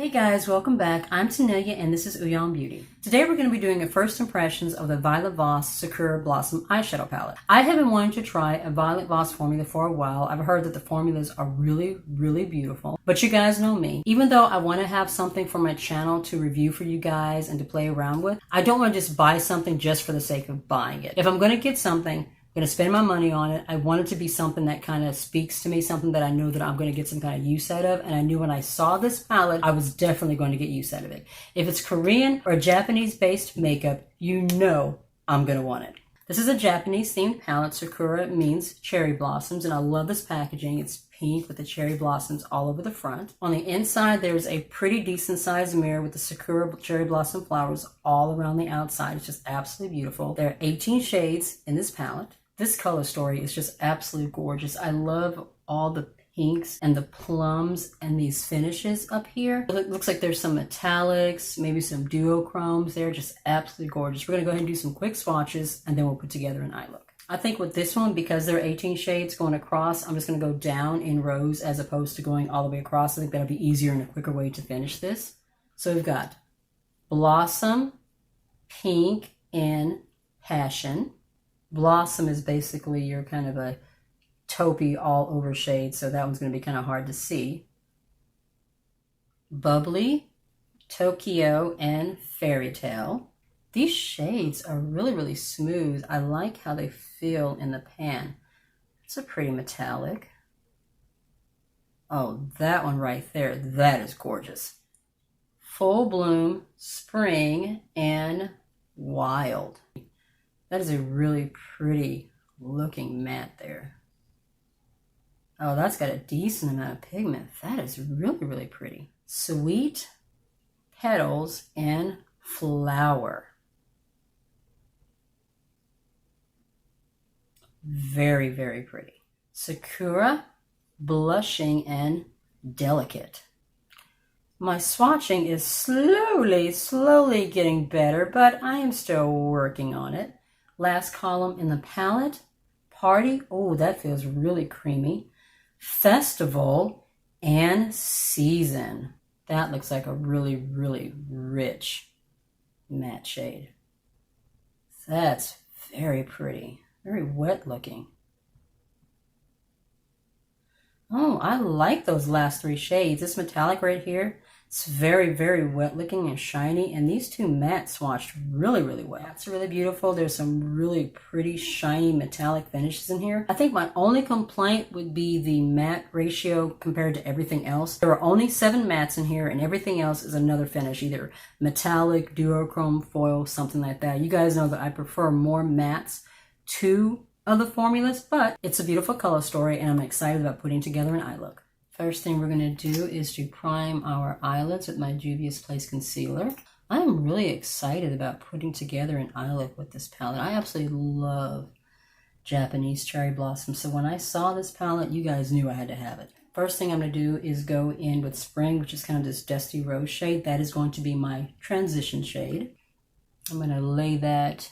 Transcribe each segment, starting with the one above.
Hey guys, welcome back. I'm Tanelia and this is Uyan Beauty. Today we're going to be doing a first impressions of the Violet Voss Sakura Blossom eyeshadow palette. I have been wanting to try a Violet Voss formula for a while. I've heard that the formulas are really beautiful. But you guys know me. Even though I want to have something for my channel to review for you guys and to play around with, I don't want to just buy something just for the sake of buying it. If I'm going to get something, I'm going to spend my money on it. I want it to be something that kind of speaks to me, something that I know that I'm going to get some kind of use out of. And I knew when I saw this palette, I was definitely going to get use out of it. If it's Korean or Japanese-based makeup, you know I'm going to want it. This is a Japanese-themed palette. Sakura means cherry blossoms, and I love this packaging. It's pink with the cherry blossoms all over the front. On the inside, there's a pretty decent-sized mirror with the Sakura cherry blossom flowers all around the outside. It's just absolutely beautiful. There are 18 shades in this palette. This color story is just absolutely gorgeous. I love all the pinks and the plums and these finishes up here. It looks like there's some metallics, maybe some duochromes there. Just absolutely gorgeous. We're going to go ahead and do some quick swatches and then we'll put together an eye look. I think with this one, because there are 18 shades going across, I'm just going to go down in rows as opposed to going all the way across. I think that'll be easier and a quicker way to finish this. So we've got Blossom, Pink, and Passion. Blossom is basically your kind of a taupey all over shade, so that one's going to be kind of hard to see. Bubbly, Tokyo, and Fairy Tale. These shades are really smooth. I like how they feel in the pan. It's a pretty metallic. Oh, that one right there, that is gorgeous. Full Bloom, Spring, and Wild. That is a really pretty looking matte there. Oh, that's got a decent amount of pigment. That is really pretty. Sweet, Petals, and Flower. Very pretty. Sakura, Blushing, and Delicate. My swatching is slowly getting better, but I am still working on it. Last column in the palette, Party, oh, that feels really creamy. Festival, and Season. That looks like a really rich matte shade. That's very pretty, very wet looking. Oh, I like those last three shades. This metallic right here, it's very wet looking and shiny, and these two matte swatched really well. It's really beautiful. There's some really pretty shiny metallic finishes in here. I think my only complaint would be the matte ratio compared to everything else. There are only 7 mattes in here, and everything else is another finish, either metallic, duochrome, foil, something like that. You guys know that I prefer more mattes to other formulas, but it's a beautiful color story, and I'm excited about putting together an eye look. First thing we're going to do is to prime our eyelids with my Juvia's Place Concealer. I'm really excited about putting together an eye look with this palette. I absolutely love Japanese cherry blossom, so when I saw this palette, you guys knew I had to have it. First thing I'm going to do is go in with Spring, which is kind of this dusty rose shade. That is going to be my transition shade. I'm going to lay that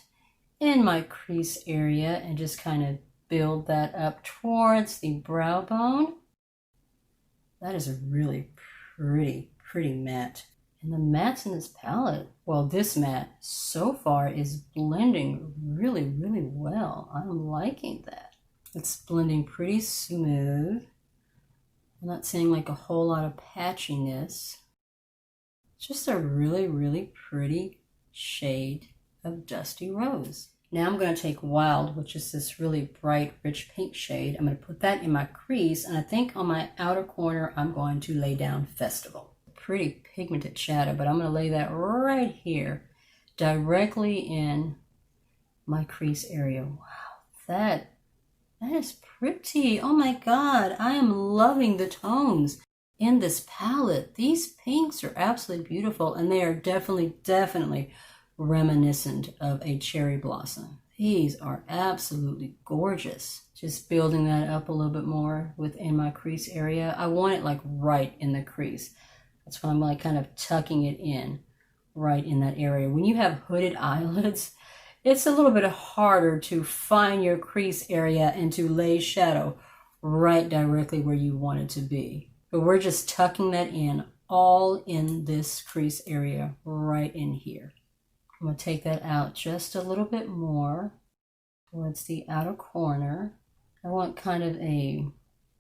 in my crease area and just kind of build that up towards the brow bone. That is a really pretty matte. And the mattes in this palette, well, this matte so far is blending really well. I'm liking that. It's blending pretty smooth. I'm not seeing like a whole lot of patchiness. It's just a really pretty shade of Dusty Rose. Now I'm going to take Wild, which is this really bright, rich pink shade. I'm going to put that in my crease, and I think on my outer corner, I'm going to lay down Festival. Pretty pigmented shadow, but I'm going to lay that right here, directly in my crease area. Wow, that is pretty. Oh my God, I am loving the tones in this palette. These pinks are absolutely beautiful, and they are definitely reminiscent of a cherry blossom. These are absolutely gorgeous. Just building that up a little bit more within my crease area. I want it like right in the crease. That's why I'm like kind of tucking it in right in that area. When you have hooded eyelids, it's a little bit harder to find your crease area and to lay shadow right directly where you want it to be. But we're just tucking that in all in this crease area right in here. I'm going to take that out just a little bit more towards the outer corner. I want kind of a,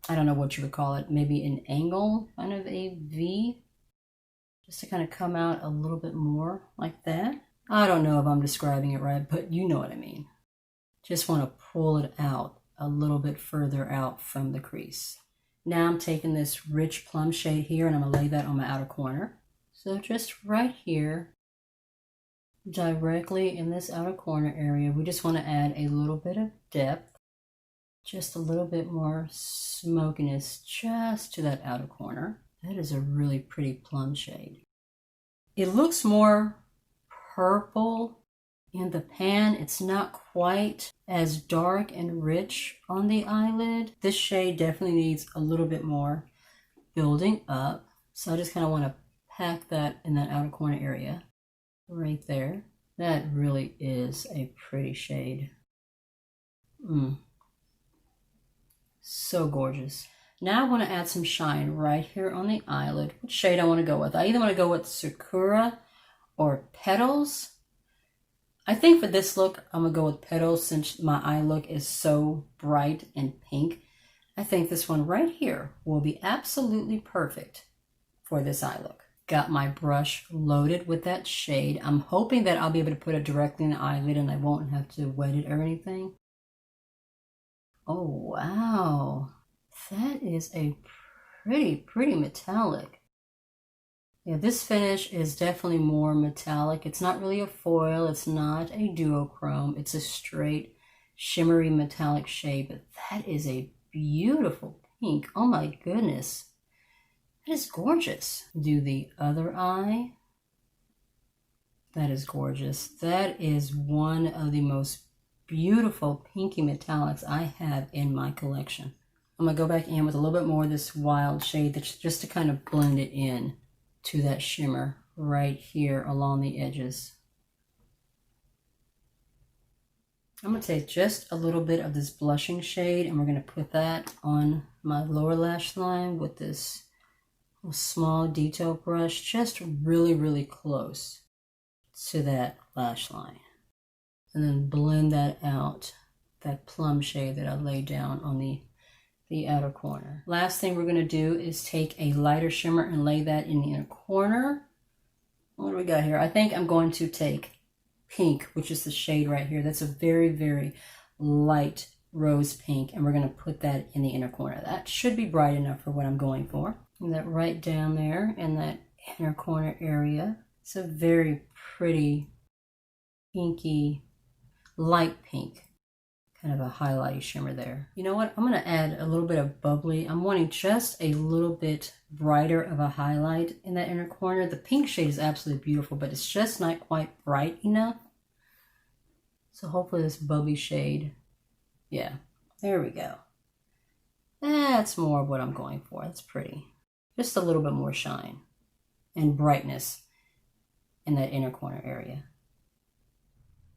I don't know what you would call it, maybe an angle, kind of a V, just to kind of come out a little bit more like that. I don't know if I'm describing it right, but you know what I mean. Just want to pull it out a little bit further out from the crease. Now I'm taking this rich plum shade here and I'm going to lay that on my outer corner. So just right here, directly in this outer corner area, we just want to add a little bit of depth, just a little bit more smokiness just to that outer corner. That is a really pretty plum shade. It looks more purple in the pan. It's not quite as dark and rich on the eyelid. This shade definitely needs a little bit more building up. So I just kind of want to pack that in that outer corner area right there. That really is a pretty shade. So gorgeous. Now I want to add some shine right here on the eyelid. What shade I want to go with? I either want to go with Sakura or Petals. I think for this look, I'm going to go with Petals since my eye look is so bright and pink. I think this one right here will be absolutely perfect for this eye look. Got my brush loaded with that shade. I'm hoping that I'll be able to put it directly in the eyelid and I won't have to wet it or anything. Oh, wow. That is a pretty metallic. Yeah, this finish is definitely more metallic. It's not really a foil. It's not a duochrome. It's a straight shimmery metallic shade, but that is a beautiful pink. Oh my goodness. That is gorgeous. Do the other eye. That is gorgeous. That is one of the most beautiful pinky metallics I have in my collection. I'm going to go back in with a little bit more of this wild shade that's just to kind of blend it in to that shimmer right here along the edges. I'm going to take just a little bit of this blushing shade and we're going to put that on my lower lash line with this small detail brush, just really close to that lash line. And then blend that out, that plum shade that I laid down on the outer corner. Last thing we're going to do is take a lighter shimmer and lay that in the inner corner. What do we got here? I think I'm going to take pink, which is the shade right here. That's a very light rose pink, and we're going to put that in the inner corner. That should be bright enough for what I'm going for. And that right down there in that inner corner area. It's a very pretty pinky, light pink. Kind of a highlighty shimmer there. You know what? I'm going to add a little bit of bubbly. I'm wanting just a little bit brighter of a highlight in that inner corner. The pink shade is absolutely beautiful, but it's just not quite bright enough. So hopefully this bubbly shade, yeah, there we go. That's more of what I'm going for. That's pretty. Just a little bit more shine and brightness in that inner corner area.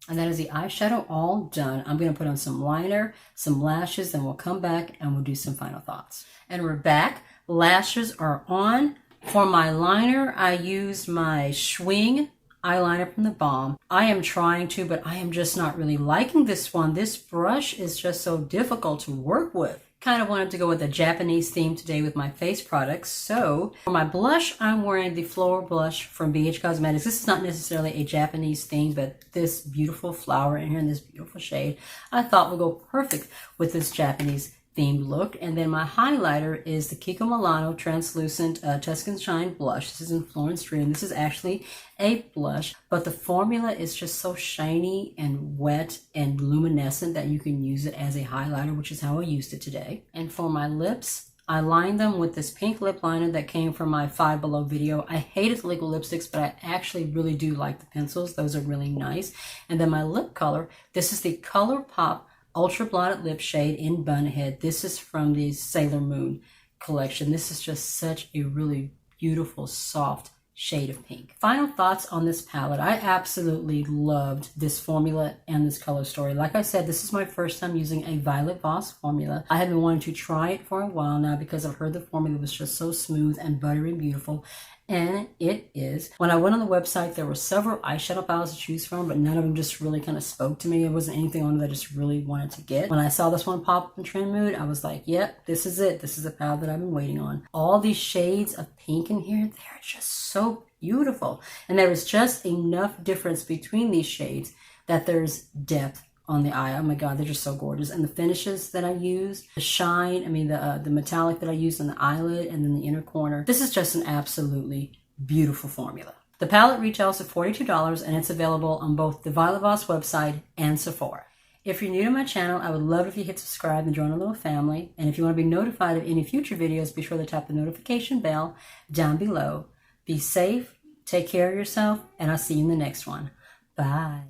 And that is the eyeshadow all done. I'm going to put on some liner, some lashes, then we'll come back and we'll do some final thoughts. And we're back. Lashes are on. For my liner, I used my Schwing eyeliner from the Balm. I am trying to, but I am just not really liking this one. This brush is just so difficult to work with. Kind of wanted to go with a Japanese theme today with my face products. So for my blush, I'm wearing the Floral blush from BH Cosmetics. This is not necessarily a Japanese theme, but this beautiful flower in here in this beautiful shade, I thought would go perfect with this Japanese themed look. And then my highlighter is the Kiko Milano Translucent Tuscan Shine Blush. This is in Florence Dream. This is actually a blush, but the formula is just so shiny and wet and luminescent that you can use it as a highlighter, which is how I used it today. And for my lips, I lined them with this pink lip liner that came from my Five Below video. I hated liquid lipsticks, but I actually really do like the pencils. Those are really nice. And then my lip color, this is the Colourpop Ultra Blotted Lip Shade in Bunhead. This is from the Sailor Moon collection. This is just such a really beautiful, soft shade of pink. Final thoughts on this palette. I absolutely loved this formula and this color story. Like I said, this is my first time using a Violet Voss formula. I have been wanting to try it for a while now because I've heard the formula was just so smooth and buttery and beautiful. and it is. When I went on the website, there were several eyeshadow palettes to choose from, but none of them just really kind of spoke to me. It wasn't anything on it that I just really wanted to get. When I saw this one pop up in Trend Mood, I was like, yep, this is it. This is the palette that I've been waiting on. All these shades of pink in here, they're just so beautiful. And there is just enough difference between these shades that there's depth on the eye. Oh my god, they're just so gorgeous. And the finishes that I use, the shine, I mean the metallic that I used on the eyelid and then the inner corner, this is just an absolutely beautiful formula. The palette retails at $42 and it's available on both the Violet Voss website and Sephora. If you're new to my channel, I would love it if you hit subscribe and join a little family. And if you want to be notified of any future videos, be sure to tap the notification bell down below. Be safe, take care of yourself, and I'll see you in the next one. Bye.